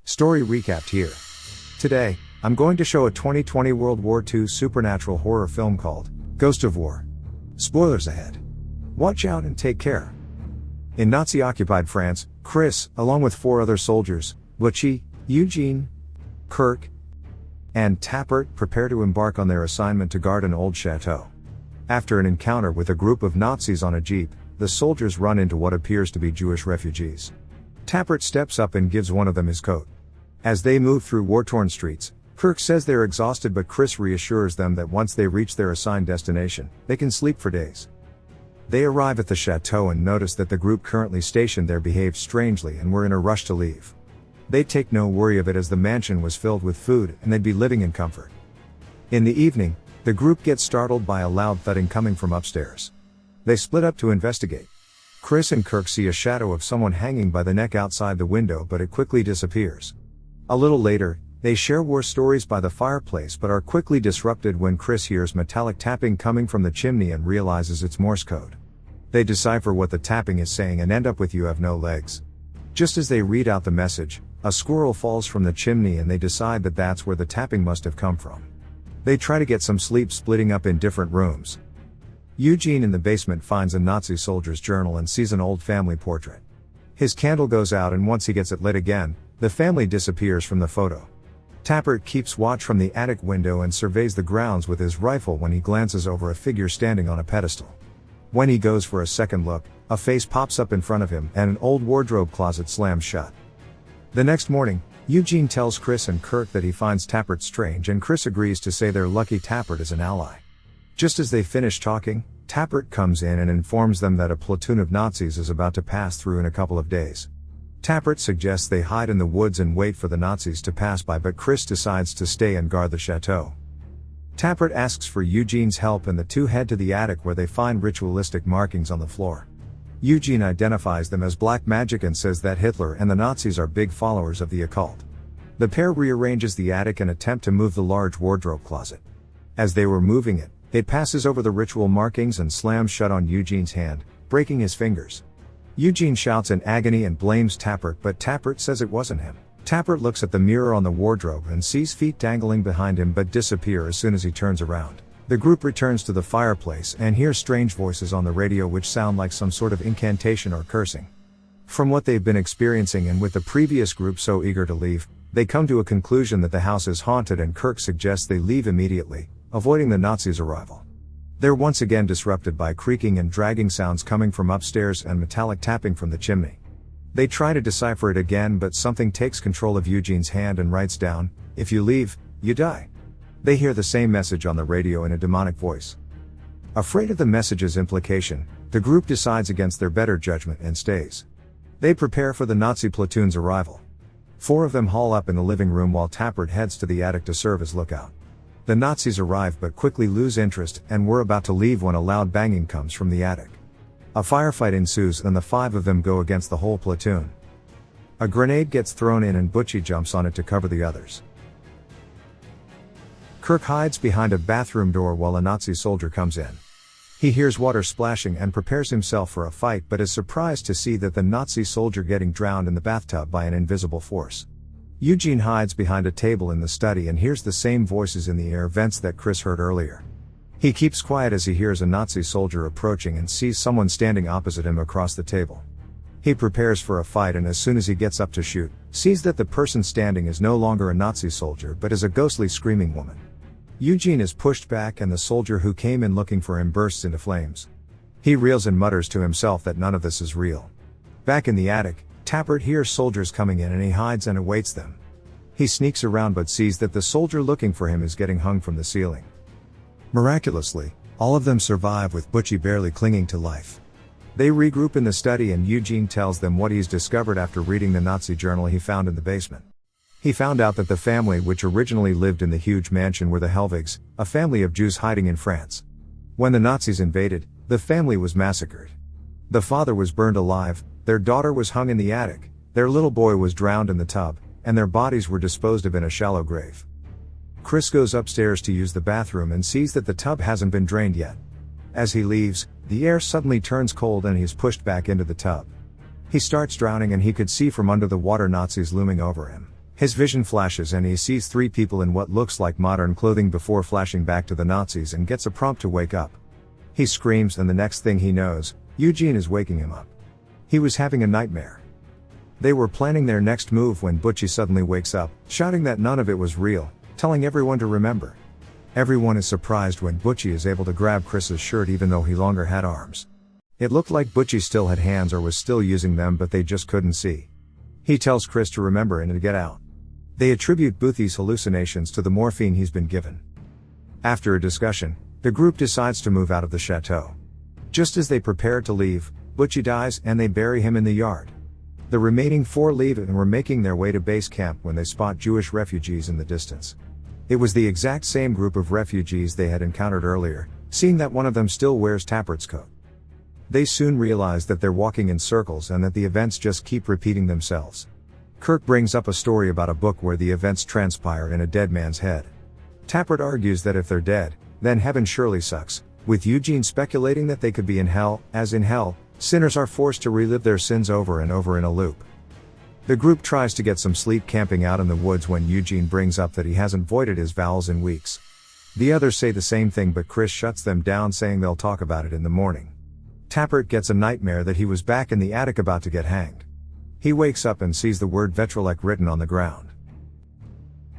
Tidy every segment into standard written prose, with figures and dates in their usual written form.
Story recapped here. Today, I'm going to show a 2020 World War II supernatural horror film called Ghost of War. Spoilers ahead. Watch out and take care. In Nazi-occupied France, Chris, along with 4 other soldiers, Butchie, Eugene, Kirk, and Tappert, prepare to embark on their assignment to guard an old chateau. After an encounter with a group of Nazis on a jeep, the soldiers run into what appears to be Jewish refugees. Tappert steps up and gives one of them his coat. As they move through war-torn streets, Kirk says they're exhausted, but Chris reassures them that once they reach their assigned destination, they can sleep for days. They arrive at the chateau and notice that the group currently stationed there behaved strangely and were in a rush to leave. They take no worry of it as the mansion was filled with food and they'd be living in comfort. In the evening, the group gets startled by a loud thudding coming from upstairs. They split up to investigate. Chris and Kirk see a shadow of someone hanging by the neck outside the window, but it quickly disappears. A little later, they share war stories by the fireplace but are quickly disrupted when Chris hears metallic tapping coming from the chimney and realizes it's Morse code. They decipher what the tapping is saying and end up with "You have no legs." Just as they read out the message, a squirrel falls from the chimney and they decide that that's where the tapping must have come from. They try to get some sleep, splitting up in different rooms. Eugene in the basement finds a Nazi soldier's journal and sees an old family portrait. His candle goes out, and once he gets it lit again, the family disappears from the photo. Tappert keeps watch from the attic window and surveys the grounds with his rifle when he glances over a figure standing on a pedestal. When he goes for a second look, a face pops up in front of him and an old wardrobe closet slams shut. The next morning, Eugene tells Chris and Kirk that he finds Tappert strange, and Chris agrees to say they're lucky Tappert is an ally. Just as they finish talking, Tappert comes in and informs them that a platoon of Nazis is about to pass through in a couple of days. Tappert suggests they hide in the woods and wait for the Nazis to pass by, but Chris decides to stay and guard the chateau. Tappert asks for Eugene's help and the two head to the attic where they find ritualistic markings on the floor. Eugene identifies them as black magic and says that Hitler and the Nazis are big followers of the occult. The pair rearranges the attic and attempt to move the large wardrobe closet. As they were moving it, it passes over the ritual markings and slams shut on Eugene's hand, breaking his fingers. Eugene shouts in agony and blames Tappert, but Tappert says it wasn't him. Tappert looks at the mirror on the wardrobe and sees feet dangling behind him but disappear as soon as he turns around. The group returns to the fireplace and hears strange voices on the radio which sound like some sort of incantation or cursing. From what they've been experiencing and with the previous group so eager to leave, they come to a conclusion that the house is haunted, and Kirk suggests they leave immediately, avoiding the Nazis' arrival. They're once again disrupted by creaking and dragging sounds coming from upstairs and metallic tapping from the chimney. They try to decipher it again, but something takes control of Eugene's hand and writes down, "If you leave, you die." They hear the same message on the radio in a demonic voice. Afraid of the message's implication, the group decides against their better judgment and stays. They prepare for the Nazi platoon's arrival. 4 of them haul up in the living room while Tappert heads to the attic to serve as lookout. The Nazis arrive but quickly lose interest and were about to leave when a loud banging comes from the attic. A firefight ensues and the 5 of them go against the whole platoon. A grenade gets thrown in and Butchie jumps on it to cover the others. Kirk hides behind a bathroom door while a Nazi soldier comes in. He hears water splashing and prepares himself for a fight, but is surprised to see that the Nazi soldier getting drowned in the bathtub by an invisible force. Eugene hides behind a table in the study and hears the same voices in the air vents that Chris heard earlier. He keeps quiet as he hears a Nazi soldier approaching and sees someone standing opposite him across the table. He prepares for a fight, and as soon as he gets up to shoot, sees that the person standing is no longer a Nazi soldier but is a ghostly screaming woman. Eugene is pushed back and the soldier who came in looking for him bursts into flames. He reels and mutters to himself that none of this is real. Back in the attic, Tappert hears soldiers coming in and he hides and awaits them. He sneaks around but sees that the soldier looking for him is getting hung from the ceiling. Miraculously, all of them survive, with Butchie barely clinging to life. They regroup in the study and Eugene tells them what he's discovered after reading the Nazi journal he found in the basement. He found out that the family which originally lived in the huge mansion were the Helvigs, a family of Jews hiding in France. When the Nazis invaded, the family was massacred. The father was burned alive, their daughter was hung in the attic, their little boy was drowned in the tub, and their bodies were disposed of in a shallow grave. Chris goes upstairs to use the bathroom and sees that the tub hasn't been drained yet. As he leaves, the air suddenly turns cold and he is pushed back into the tub. He starts drowning and he could see from under the water Nazis looming over him. His vision flashes and he sees 3 people in what looks like modern clothing before flashing back to the Nazis and gets a prompt to wake up. He screams and the next thing he knows, Eugene is waking him up. He was having a nightmare. They were planning their next move when Butchie suddenly wakes up, shouting that none of it was real, telling everyone to remember. Everyone is surprised when Butchie is able to grab Chris's shirt even though he longer had arms. It looked like Butchie still had hands or was still using them but they just couldn't see. He tells Chris to remember and to get out. They attribute Boothie's hallucinations to the morphine he's been given. After a discussion, the group decides to move out of the chateau. Just as they prepare to leave, Butchie dies and they bury him in the yard. The remaining 4 leave and were making their way to base camp when they spot Jewish refugees in the distance. It was the exact same group of refugees they had encountered earlier, seeing that one of them still wears Tappert's coat. They soon realize that they're walking in circles and that the events just keep repeating themselves. Kirk brings up a story about a book where the events transpire in a dead man's head. Tappert argues that if they're dead, then heaven surely sucks, with Eugene speculating that they could be in hell, as in hell, sinners are forced to relive their sins over and over in a loop. The group tries to get some sleep camping out in the woods when Eugene brings up that he hasn't voided his vows in weeks. The others say the same thing but Chris shuts them down saying they'll talk about it in the morning. Tappert gets a nightmare that he was back in the attic about to get hanged. He wakes up and sees the word Vetrolek written on the ground.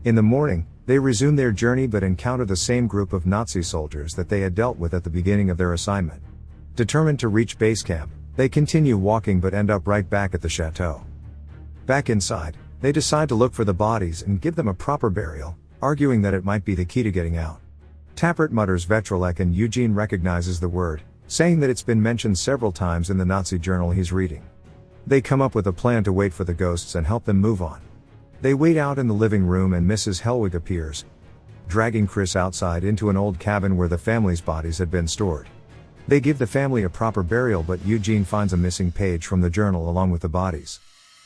In the morning, they resume their journey but encounter the same group of Nazi soldiers that they had dealt with at the beginning of their assignment. Determined to reach base camp, they continue walking but end up right back at the chateau. Back inside, they decide to look for the bodies and give them a proper burial, arguing that it might be the key to getting out. Tappert mutters Vetrolek and Eugene recognizes the word, saying that it's been mentioned several times in the Nazi journal he's reading. They come up with a plan to wait for the ghosts and help them move on. They wait out in the living room and Mrs. Hellwig appears, dragging Chris outside into an old cabin where the family's bodies had been stored. They give the family a proper burial but Eugene finds a missing page from the journal along with the bodies.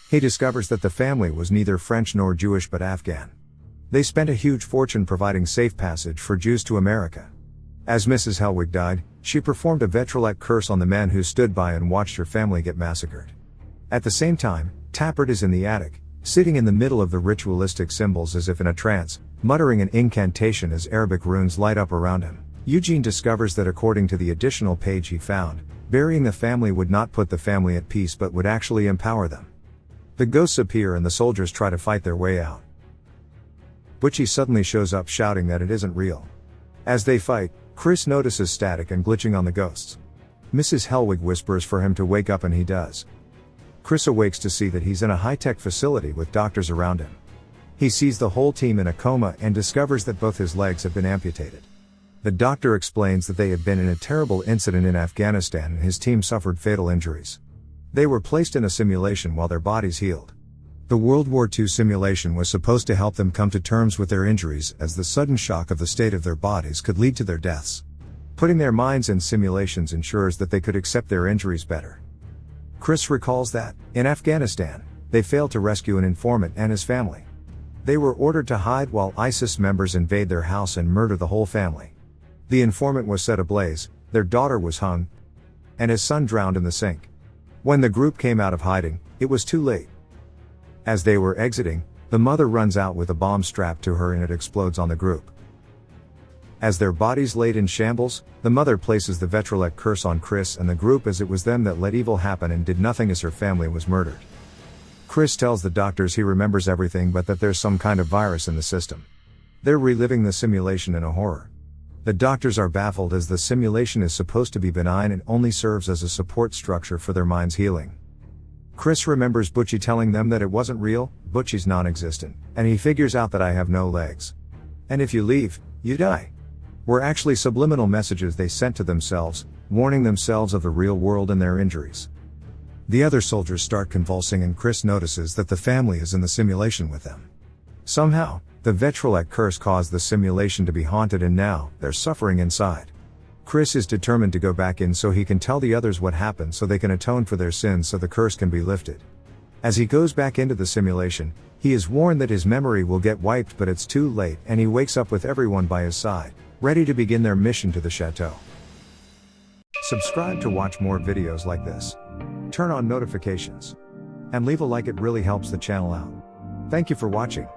He discovers that the family was neither French nor Jewish but Afghan. They spent a huge fortune providing safe passage for Jews to America. As Mrs. Hellwig died, she performed a Vetrolek curse on the men who stood by and watched her family get massacred. At the same time, Tappert is in the attic, sitting in the middle of the ritualistic symbols as if in a trance, muttering an incantation as Arabic runes light up around him. Eugene discovers that according to the additional page he found, burying the family would not put the family at peace but would actually empower them. The ghosts appear and the soldiers try to fight their way out. Butchie suddenly shows up shouting that it isn't real. As they fight, Chris notices static and glitching on the ghosts. Mrs. Hellwig whispers for him to wake up and he does. Chris awakes to see that he's in a high-tech facility with doctors around him. He sees the whole team in a coma and discovers that both his legs have been amputated. The doctor explains that they had been in a terrible incident in Afghanistan and his team suffered fatal injuries. They were placed in a simulation while their bodies healed. The World War II simulation was supposed to help them come to terms with their injuries as the sudden shock of the state of their bodies could lead to their deaths. Putting their minds in simulations ensures that they could accept their injuries better. Chris recalls that, in Afghanistan, they failed to rescue an informant and his family. They were ordered to hide while ISIS members invade their house and murder the whole family. The informant was set ablaze, their daughter was hung, and his son drowned in the sink. When the group came out of hiding, it was too late. As they were exiting, the mother runs out with a bomb strapped to her and it explodes on the group. As their bodies laid in shambles, the mother places the Vetrolek curse on Chris and the group as it was them that let evil happen and did nothing as her family was murdered. Chris tells the doctors he remembers everything but that there's some kind of virus in the system. They're reliving the simulation in a horror. The doctors are baffled as the simulation is supposed to be benign and only serves as a support structure for their mind's healing. Chris remembers Butchie telling them that it wasn't real, Butchie's non-existent, and he figures out that I have no legs. And if you leave, you die. Were actually subliminal messages they sent to themselves, warning themselves of the real world and their injuries. The other soldiers start convulsing and Chris notices that the family is in the simulation with them. Somehow, the Vetrolek curse caused the simulation to be haunted and now, they're suffering inside. Chris is determined to go back in so he can tell the others what happened so they can atone for their sins so the curse can be lifted. As he goes back into the simulation, he is warned that his memory will get wiped but it's too late and he wakes up with everyone by his side, ready to begin their mission to the chateau. Subscribe to watch more videos like this. Turn on notifications. And leave a like, it really helps the channel out. Thank you for watching.